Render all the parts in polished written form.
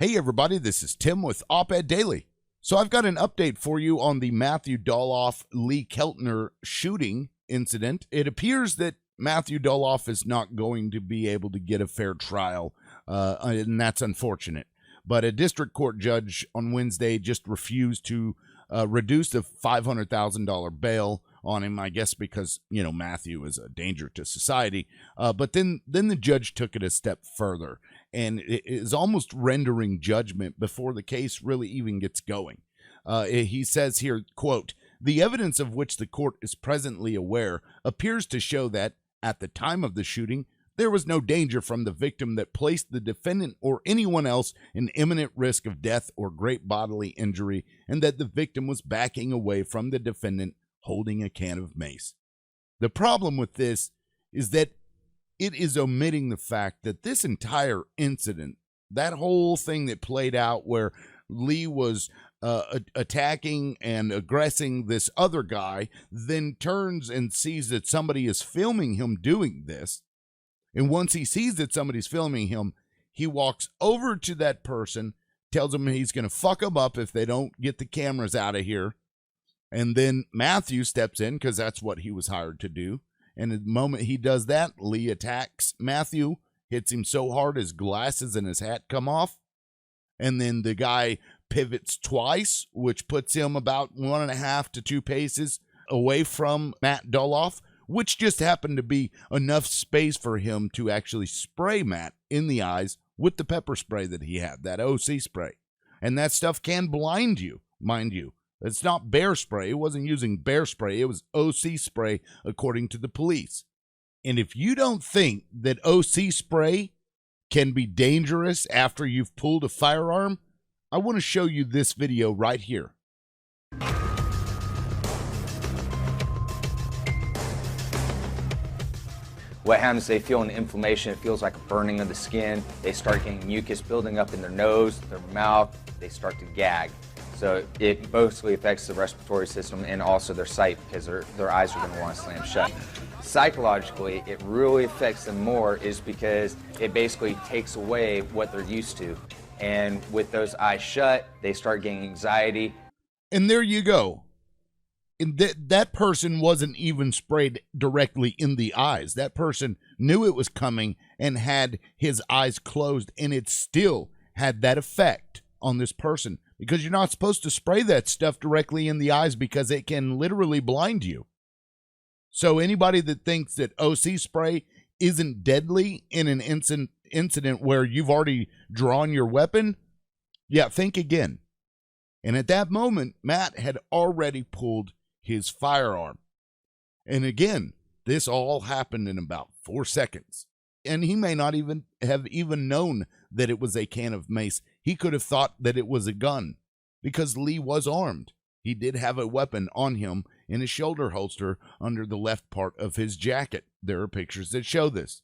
Hey everybody, this is Tim with Op-Ed Daily. So I've got an update for you on the Matthew Dolloff Lee Keltner shooting incident. It appears that Matthew Dolloff is not going to be able to get a fair trial, and that's unfortunate. But a district court judge on Wednesday just refused to reduce the $500,000 bail on him, I guess because, Matthew is a danger to society. But then the judge took it a step further and it is almost rendering judgment before the case really even gets going. He says here, quote, "The evidence of which the court is presently aware appears to show that, at the time of the shooting, there was no danger from the victim that placed the defendant or anyone else in imminent risk of death or great bodily injury, and that the victim was backing away from the defendant holding a can of mace." The problem with this is that it is omitting the fact that this entire incident, that whole thing that played out where Lee was attacking and aggressing this other guy, then turns and sees that somebody is filming him doing this. And once he sees that somebody's filming him, he walks over to that person, tells him he's going to fuck them up if they don't get the cameras out of here. And then Matthew steps in because that's what he was hired to do. And the moment he does that, Lee attacks Matthew, hits him so hard his glasses and his hat come off. And then the guy pivots twice, which puts him about 1.5 to 2 paces away from Matt Doloff, which just happened to be enough space for him to actually spray Matt in the eyes with the pepper spray that he had, that OC spray. And that stuff can blind you, mind you. It's not bear spray. It wasn't using bear spray. It was OC spray, according to the police. And if you don't think that OC spray can be dangerous after you've pulled a firearm, I want to show you this video right here. What happens is they feel an inflammation. It feels like a burning of the skin. They start getting mucus building up in their nose, their mouth. They start to gag. So it mostly affects the respiratory system and also their sight because their eyes are going to want to slam shut. Psychologically, it really affects them more is because it basically takes away what they're used to. And with those eyes shut, they start getting anxiety. And there you go. And that person wasn't even sprayed directly in the eyes. That person knew it was coming and had his eyes closed, and it still had that effect on this person because you're not supposed to spray that stuff directly in the eyes because it can literally blind you. So anybody that thinks that OC spray isn't deadly in an incident where you've already drawn your weapon, yeah, think again. And at that moment, Matt had already pulled his firearm. And again, this all happened in about 4 seconds. And he may not even have known that it was a can of mace. He could have thought that it was a gun because Lee was armed. He did have a weapon on him in his shoulder holster under the left part of his jacket. There are pictures that show this.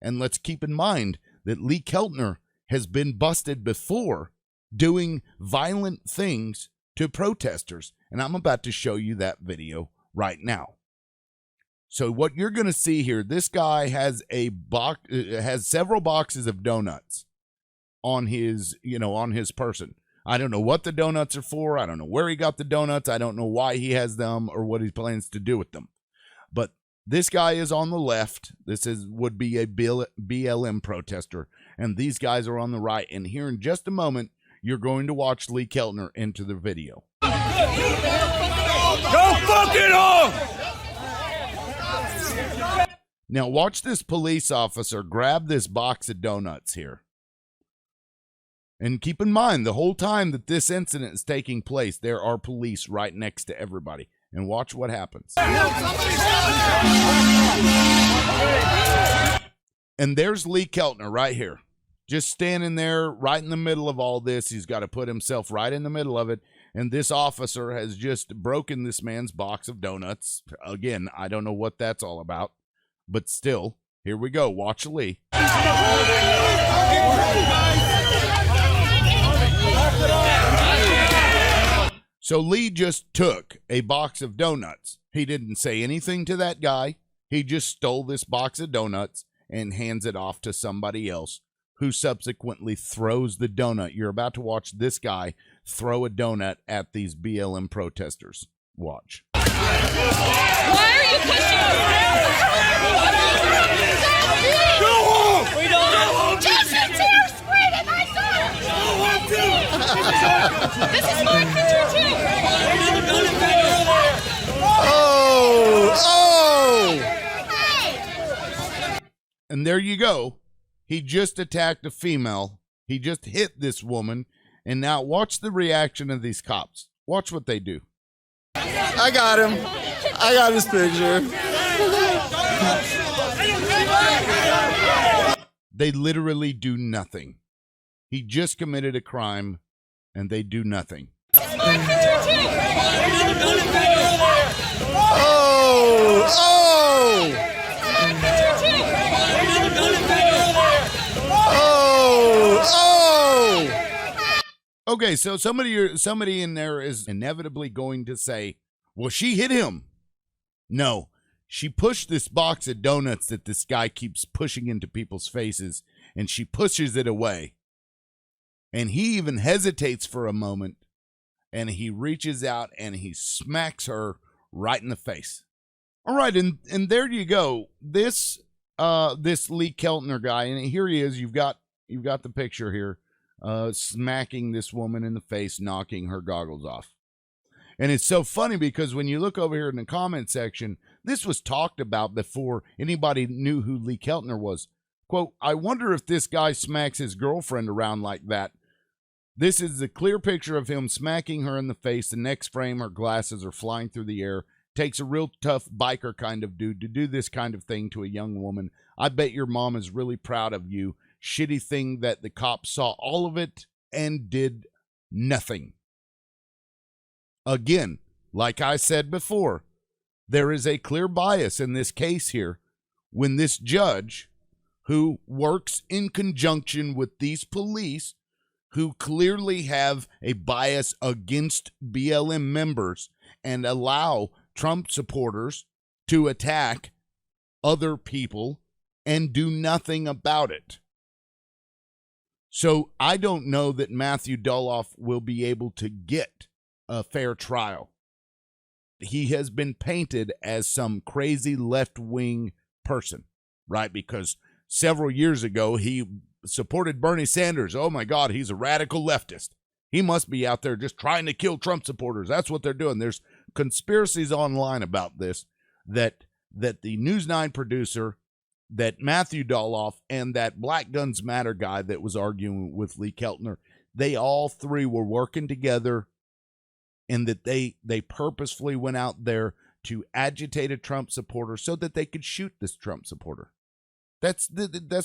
And let's keep in mind that Lee Keltner has been busted before doing violent things to protesters. And I'm about to show you that video right now. So what you're going to see here, this guy has has several boxes of donuts on his, on his person. I don't know what the donuts are for. I don't know where he got the donuts. I don't know why he has them or what he plans to do with them. But this guy is on the left. This would be a BLM protester. And these guys are on the right. And here in just a moment, you're going to watch Lee Keltner into the video. Go fuck it off! Now watch this police officer grab this box of donuts here. And keep in mind, the whole time that this incident is taking place, there are police right next to everybody. And watch what happens. And there's Lee Keltner right here. Just standing there right in the middle of all this. He's got to put himself right in the middle of it. And this officer has just broken this man's box of donuts. Again, I don't know what that's all about. But still, here we go. Watch Lee. So Lee just took a box of donuts. He didn't say anything to that guy. He just stole this box of donuts and hands it off to somebody else who subsequently throws the donut. You're about to watch this guy throw a donut at these BLM protesters. Watch. Why are you pushing us? Go home! We don't. Jason, tears squid in my son! Go home too! This is my picture too! Oh! Hey! And there you go. He just attacked a female. He just hit this woman. And now watch the reaction of these cops. Watch what they do. I got him. I got his picture. They literally do nothing. He just committed a crime, and they do nothing. This is my picture too! Oh! Oh! My picture too! Oh! Oh! Okay, so somebody in there is inevitably going to say, well, she hit him. No, she pushed this box of donuts that this guy keeps pushing into people's faces, and she pushes it away. And he even hesitates for a moment, and he reaches out and he smacks her right in the face. All right, and there you go. This Lee Keltner guy, and here he is. You've got the picture here. Smacking this woman in the face, knocking her goggles off. And it's so funny because when you look over here in the comment section, this was talked about before anybody knew who Lee Keltner was. Quote, I wonder if this guy smacks his girlfriend around like that. This is a clear picture of him smacking her in the face. The next frame, her glasses are flying through the air. Takes a real tough biker kind of dude to do this kind of thing to a young woman. I bet your mom is really proud of you. Shitty thing that the cops saw all of it and did nothing. Again, like I said before, there is a clear bias in this case here when this judge, who works in conjunction with these police, who clearly have a bias against BLM members and allow Trump supporters to attack other people and do nothing about it. So I don't know that Matthew Doloff will be able to get a fair trial. He has been painted as some crazy left-wing person, right? Because several years ago, he supported Bernie Sanders. Oh, my God, he's a radical leftist. He must be out there just trying to kill Trump supporters. That's what they're doing. There's conspiracies online about this, that the News 9 producer, that Matthew Dolloff, and that Black Guns Matter guy that was arguing with Lee Keltner, they all three were working together, and that they purposefully went out there to agitate a Trump supporter so that they could shoot this Trump supporter. That's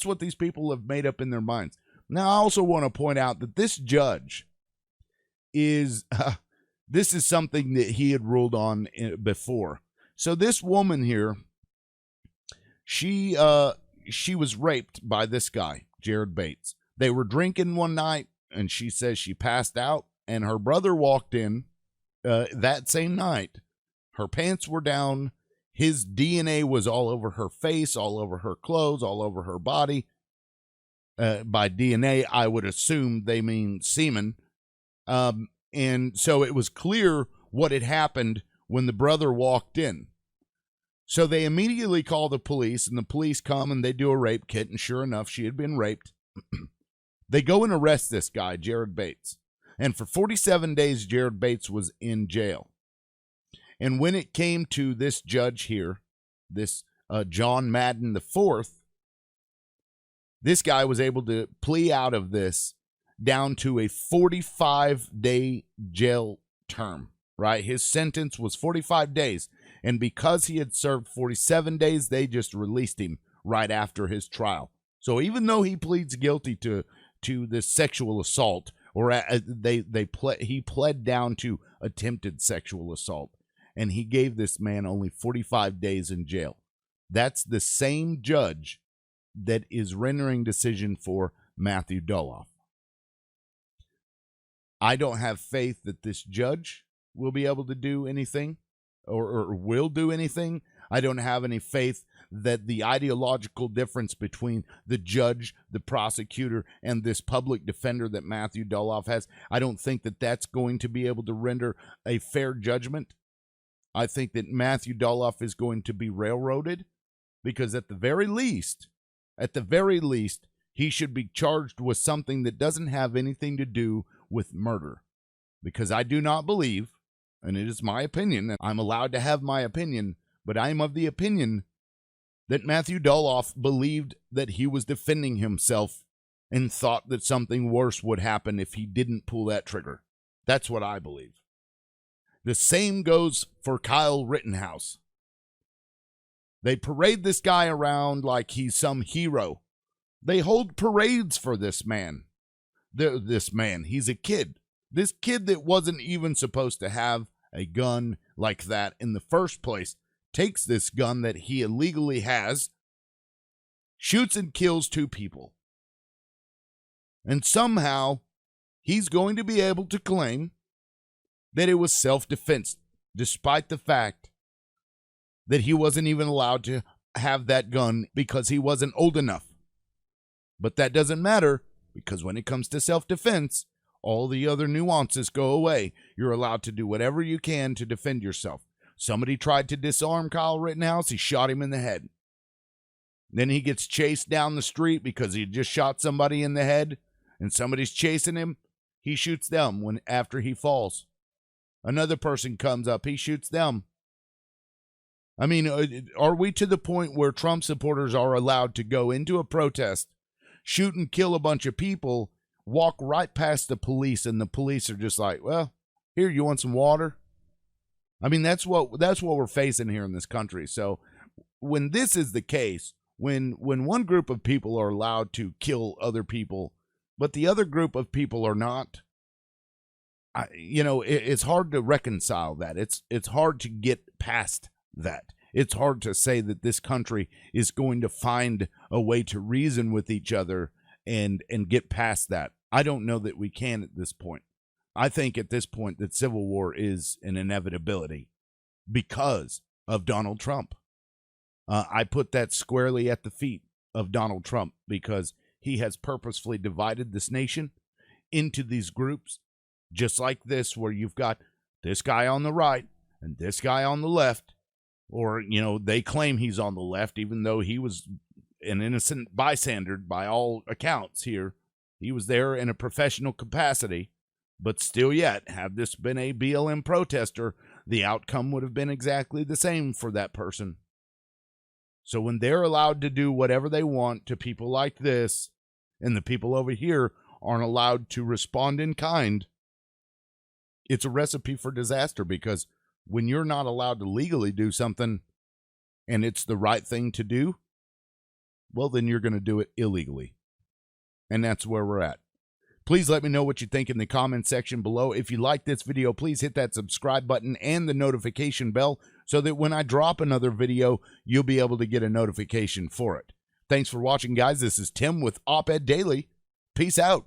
what these people have made up in their minds. Now, I also want to point out that this judge is, this is something that he had ruled on before. So this woman here, she was raped by this guy, Jared Bates. They were drinking one night, and she says she passed out, and her brother walked in that same night. Her pants were down. His DNA was all over her face, all over her clothes, all over her body. By DNA, I would assume they mean semen. And so it was clear what had happened when the brother walked in. So they immediately call the police, and the police come and they do a rape kit, and sure enough, she had been raped. They go and arrest this guy, Jared Bates. And for 47 days, Jared Bates was in jail. And when it came to this judge here, this John Madden IV, this guy was able to plea out of this down to a 45-day jail term, right? His sentence was 45 days. And because he had served 47 days, they just released him right after his trial. So even though he pleads guilty to this sexual assault, or he pled down to attempted sexual assault, and he gave this man only 45 days in jail. That's the same judge that is rendering decision for Matthew Doloff. I don't have faith that this judge will be able to do anything or will do anything. I don't have any faith that the ideological difference between the judge, the prosecutor, and this public defender that Matthew Dolloff has, I don't think that that's going to be able to render a fair judgment. I think that Matthew Dolloff is going to be railroaded, because at the very least, he should be charged with something that doesn't have anything to do with murder. Because I do not believe, and it is my opinion, and I'm allowed to have my opinion, but I am of the opinion that Matthew Dolloff believed that he was defending himself and thought that something worse would happen if he didn't pull that trigger. That's what I believe. The same goes for Kyle Rittenhouse. They parade this guy around like he's some hero. They hold parades for this man. He's a kid. This kid that wasn't even supposed to have a gun like that in the first place takes this gun that he illegally has, shoots and kills 2 people. And somehow he's going to be able to claim that it was self-defense, despite the fact that he wasn't even allowed to have that gun because he wasn't old enough. But that doesn't matter, because when it comes to self-defense, all the other nuances go away. You're allowed to do whatever you can to defend yourself. Somebody tried to disarm Kyle Rittenhouse. He shot him in the head. Then he gets chased down the street because he just shot somebody in the head, and somebody's chasing him. He shoots them after he falls. Another person comes up. He shoots them. I mean, are we to the point where Trump supporters are allowed to go into a protest, shoot and kill a bunch of people, walk right past the police, and the police are just like, well, here, you want some water? I mean, that's what we're facing here in this country. So when this is the case, when one group of people are allowed to kill other people, but the other group of people are not, it's hard to reconcile that. It's hard to get past that. It's hard to say that this country is going to find a way to reason with each other and get past that. I don't know that we can at this point. I think at this point that civil war is an inevitability because of Donald Trump. I put that squarely at the feet of Donald Trump because he has purposefully divided this nation into these groups, just like this, where you've got this guy on the right and this guy on the left, or, they claim he's on the left, even though he was an innocent bystander by all accounts here. He was there in a professional capacity, but still yet, had this been a BLM protester, the outcome would have been exactly the same for that person. So when they're allowed to do whatever they want to people like this, and the people over here aren't allowed to respond in kind, it's a recipe for disaster, because when you're not allowed to legally do something and it's the right thing to do, well, then you're going to do it illegally. And that's where we're at. Please let me know what you think in the comment section below. If you like this video, please hit that subscribe button and the notification bell so that when I drop another video, you'll be able to get a notification for it. Thanks for watching, guys. This is Tim with Op-Ed Daily. Peace out.